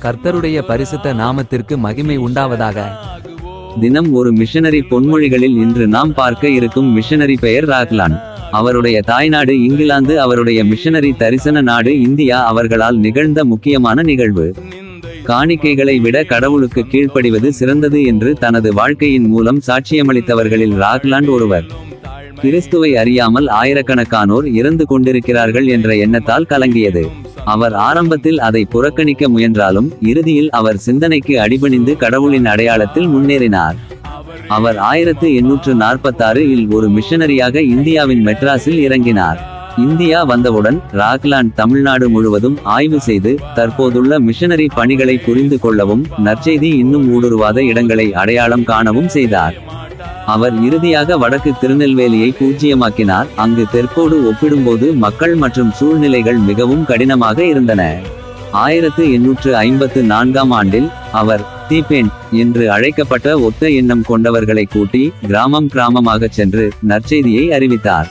கர்த்தருடைய பரிசுத்த நாமத்திற்கு மகிமை உண்டாவதாக. தினம் ஒரு மிஷனரி பொன்மொழிகளில் இன்று நாம் பார்க்க இருக்கும் மிஷனரி பெயர் ராக்லான். அவருடைய தாய்நாடு இங்கிலாந்து, அவருடைய மிஷனரி தரிசன நாடு இந்தியா. அவர்களால் நிகழ்ந்த முக்கியமான நிகழ்வு, காணிக்கைகளை விட கடவுளுக்கு கீழ்ப்படிவது சிறந்தது என்று தனது வாழ்க்கையின் மூலம் சாட்சியமளித்தவர்களில் ராக்லாண்ட் ஒருவர். கிறிஸ்துவை அறியாமல் ஆயிரக்கணக்கானோர் இறந்து கொண்டிருக்கிறார்கள் என்ற எண்ணத்தால் கலங்கியது. அவர் ஆரம்பத்தில் அதை புறக்கணிக்க முயன்றாலும் இறுதியில் அவர் சிந்தனைக்கு அடிபணிந்து கடவுளின் அடையாளத்தில் முன்னேறினார். அவர் 1846 இல் ஒரு மிஷனரியாக இந்தியாவின் மெட்ராஸில் இறங்கினார். இந்தியா வந்தவுடன் ராக்லாண்ட் தமிழ்நாடு முழுவதும் ஆய்வு செய்து தற்போதுள்ள மிஷனரி பணிகளை புரிந்து கொள்ளவும் நற்செய்தி இன்னும் ஊடுருவாத இடங்களை அடையாளம் காணவும் செய்தார். அவர் இறுதியாக வடக்கு திருநெல்வேலியை பூஜ்ஜியமாக்கினார். அங்கு தெற்கோடு ஒப்பிடும்போது மக்கள் மற்றும் சூழ்நிலைகள் மிகவும் கடினமாக இருந்தன. 1854ஆம் ஆண்டில் அவர் தீபேன் என்று அழைக்கப்பட்ட ஒத்த எண்ணம் கொண்டவர்களை கூட்டி கிராமம் கிராமமாகச் சென்று நற்செய்தியை அறிவித்தார்.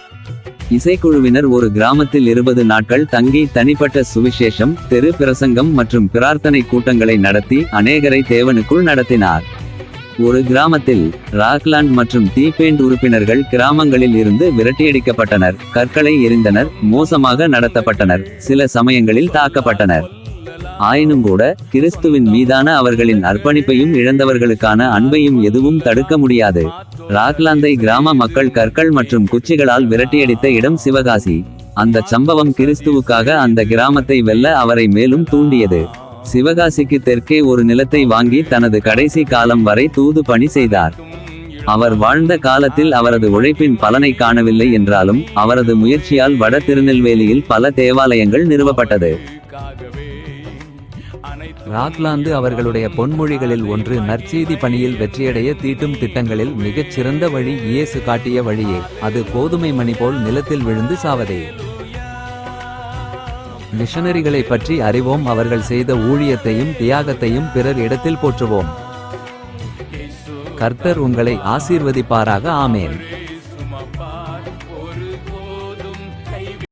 இசைக்குழுவினர் ஒரு கிராமத்தில் 20 நாட்கள் தங்கி தனிப்பட்ட சுவிசேஷம், தெரு பிரசங்கம் மற்றும் பிரார்த்தனை கூட்டங்களை நடத்தி அநேகரை தேவனுக்குள் நடத்தினார். ஒரு கிராமத்தில் ராக்லாண்ட் மற்றும் தீபேண்ட் உறுப்பினர்கள் கிராமங்களில் இருந்து விரட்டியடிக்கப்பட்டனர், கற்களை எறிந்தனர், மோசமாக நடத்தப்பட்டனர், சில சமயங்களில் தாக்கப்பட்டனர். ஆயினும்கூட கிறிஸ்துவின் மீதான அவர்களின் அர்ப்பணிப்பையும் இழந்தவர்களுக்கான அன்பையும் எதுவும் தடுக்க முடியாது. ராக்லாந்தை கிராம மக்கள் கற்கள் மற்றும் குச்சிகளால் விரட்டியடித்த இடம் சிவகாசி. அந்த சம்பவம் கிறிஸ்துவுக்காக அந்த கிராமத்தை வெல்ல அவரை மேலும் தூண்டியது. சிவகாசிக்கு தெற்கே ஒரு நிலத்தை வாங்கி தனது கடைசி காலம் வரை தூது பணி செய்தார். அவர் வாழ்ந்த காலத்தில் அவரது உழைப்பின் பலனை காணவில்லை என்றாலும் அவரது முயற்சியால் வட திருநெல்வேலியில் பல தேவாலயங்கள் நிறுவப்பட்டது. ராக்லாந்து அவர்களுடைய பொன்மொழிகளில் ஒன்று, நற்செய்தி பணியில் வெற்றியடைய தீட்டும் திட்டங்களில் மிகச் சிறந்த வழி இயேசு காட்டிய வழியே, அது கோதுமை மணி போல் நிலத்தில் விழுந்து சாவதே. மிஷனரிகளை பற்றி அறிவோம், அவர்கள் செய்த ஊழியத்தையும் தியாகத்தையும் பிறர் இடத்தில் போற்றுவோம். கர்த்தர் உங்களை ஆசீர்வதிப்பாராக. ஆமேன்.